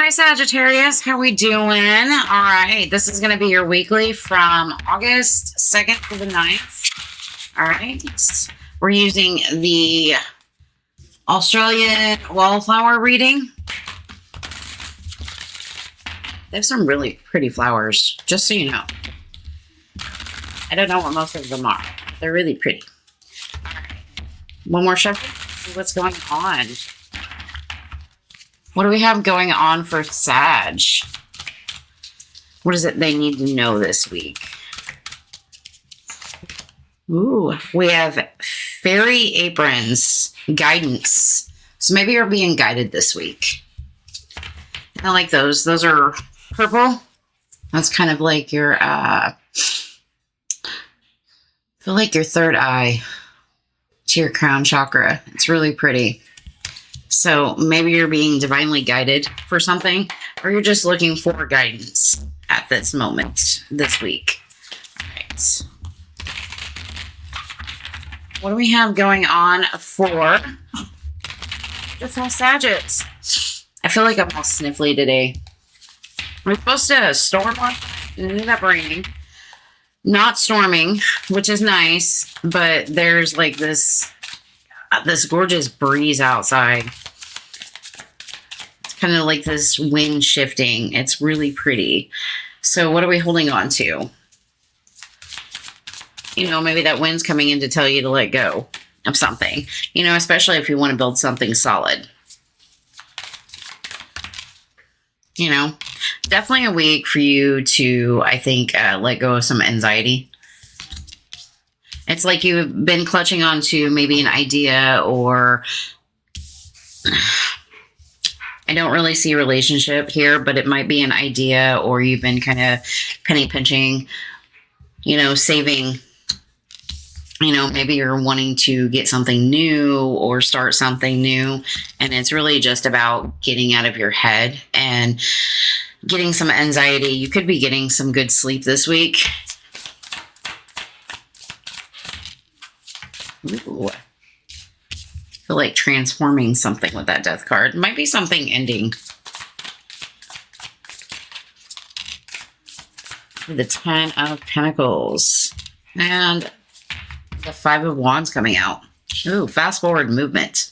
Hi, Sagittarius. How we doing? All right. This is going to be your weekly from August 2nd to the 9th. All right. We're using the Australian wallflower reading. They have some really pretty flowers, just so you know. I don't know what most of them are. They're really pretty. All right. One more shuffle. See what's going on. What do we have going on for Sag? What is it they need to know this week? Ooh, we have fairy aprons, guidance. So maybe you're being guided this week. I like those. Those are purple. That's kind of like your, I feel like your third eye to your crown chakra. It's really pretty. So maybe you're being divinely guided for something, or you're just looking for guidance at this moment, this week. All right. What do we have going on for the full Sagittarius? I feel like I'm all sniffly today. We're supposed to storm on. It ended up raining. Not storming, which is nice, but there's like this gorgeous breeze outside. It's kind of like this wind shifting. It's really pretty. So what are we holding on to? You know, maybe that wind's coming in to tell you to let go of something. You know, especially if you want to build something solid. You know, definitely a week for you to, I think, let go of some anxiety. It's like you've been clutching onto maybe an idea, or I don't really see a relationship here, but it might be an idea, or you've been kind of penny pinching, you know, saving, you know, maybe you're wanting to get something new or start something new. And it's really just about getting out of your head and getting some anxiety. You could be getting some good sleep this week. Ooh. I feel like transforming something with that death card. Might be something ending. The 10 of Pentacles. And the 5 of Wands coming out. Ooh, fast forward movement.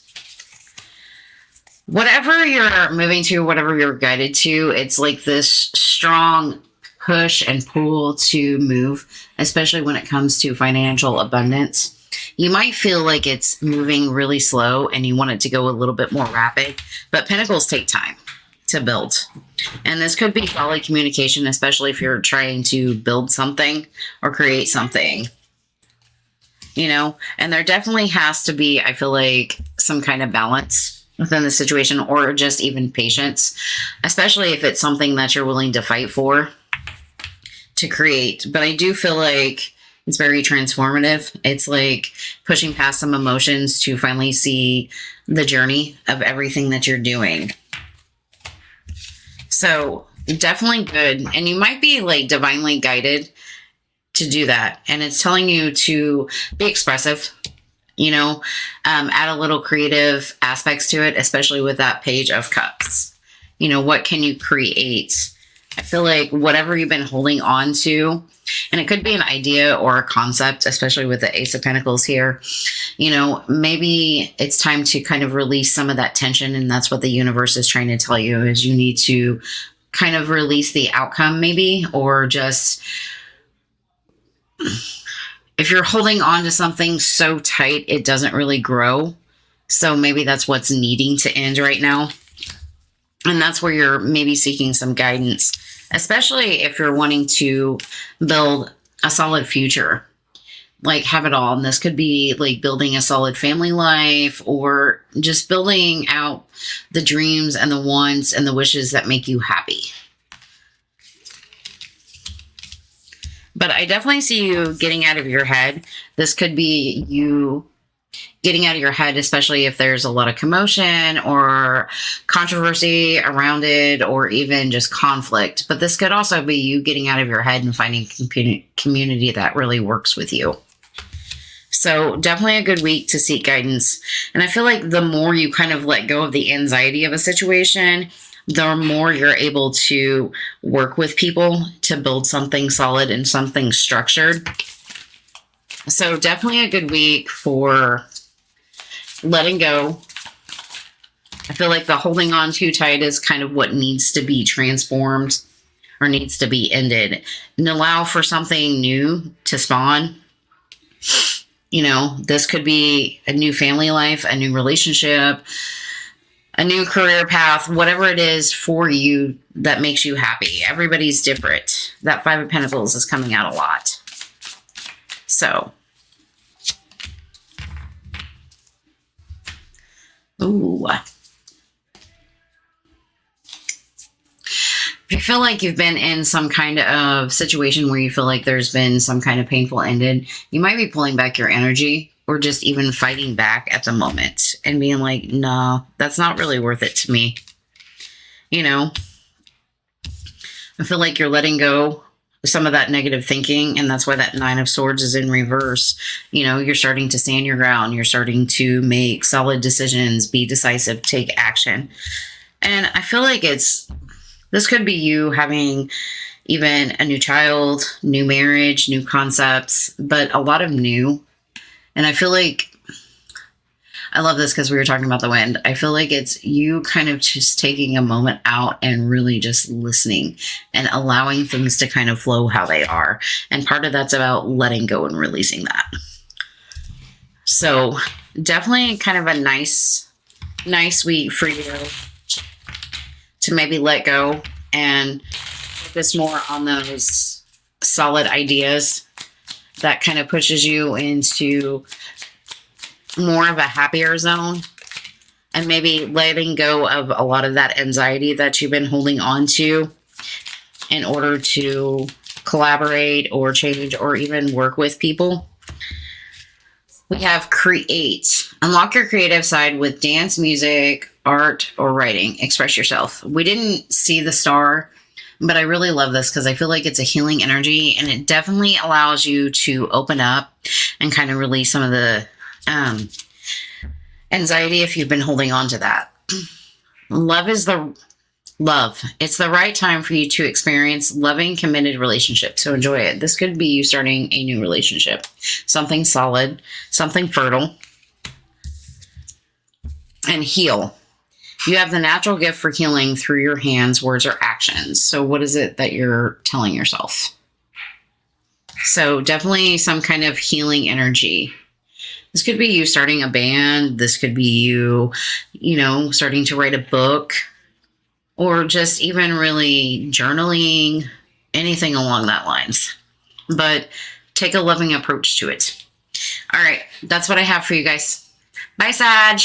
Whatever you're moving to, whatever you're guided to, it's like this strong push and pull to move, especially when it comes to financial abundance. You might feel like it's moving really slow and you want it to go a little bit more rapid, but Pentacles take time to build. And this could be solid communication, especially if you're trying to build something or create something. You know, and there definitely has to be, I feel like, some kind of balance within the situation, or just even patience, especially if it's something that you're willing to fight for to create. But I do feel like it's very transformative. It's like pushing past some emotions to finally see the journey of everything that you're doing. So definitely good. And you might be like divinely guided to do that. And it's telling you to be expressive, you know, add a little creative aspects to it, especially with that Page of Cups. You know, what can you create? I feel like whatever you've been holding on to, and it could be an idea or a concept, especially with the Ace of Pentacles here, you know, maybe it's time to kind of release some of that tension. And that's what the universe is trying to tell you, is you need to kind of release the outcome maybe, or just, if you're holding on to something so tight, it doesn't really grow. So maybe that's what's needing to end right now. And that's where you're maybe seeking some guidance, especially if you're wanting to build a solid future, like have it all. And this could be like building a solid family life, or just building out the dreams and the wants and the wishes that make you happy. But I definitely see you getting out of your head. This could be you getting out of your head, especially if there's a lot of commotion or controversy around it, or even just conflict. But this could also be you getting out of your head and finding community that really works with you. So definitely a good week to seek guidance. And I feel like the more you kind of let go of the anxiety of a situation, the more you're able to work with people to build something solid and something structured. So definitely a good week for letting go. I feel like the holding on too tight is kind of what needs to be transformed or needs to be ended, and allow for something new to spawn. You know, this could be a new family life, a new relationship, a new career path, whatever it is for you that makes you happy. Everybody's different. That Five of Pentacles is coming out a lot. So, ooh. If you feel like you've been in some kind of situation where you feel like there's been some kind of painful ending, you might be pulling back your energy or just even fighting back at the moment and being like, no, that's not really worth it to me. You know, I feel like you're letting go of some of that negative thinking, and that's why that Nine of Swords is in reverse. You know, you're starting to stand your ground. You're starting to make solid decisions, be decisive, take action. And I feel like this could be you having even a new child, new marriage, new concepts, but a lot of new. And I feel like, I love this because we were talking about the wind. I feel like it's you kind of just taking a moment out and really just listening and allowing things to kind of flow how they are. And part of that's about letting go and releasing that. So definitely kind of a nice week for you to maybe let go and focus more on those solid ideas that kind of pushes you into more of a happier zone, and maybe letting go of a lot of that anxiety that you've been holding on to in order to collaborate or change or even work with people. We have create. Unlock your creative side with dance, music, art, or writing. Express yourself. We didn't see the star, but I really love this because I feel like it's a healing energy, and it definitely allows you to open up and kind of release some of the anxiety if you've been holding on to that. It's the right time for you to experience loving, committed relationships. So enjoy it. This could be you starting a new relationship, something solid, something fertile. And heal. You have the natural gift for healing through your hands, words, or actions. So what is it that you're telling yourself? So definitely some kind of healing energy. This could be you starting a band. This could be you, starting to write a book, or just even really journaling, anything along that lines. But take a loving approach to it. All right, that's what I have for you guys. Bye, Sag.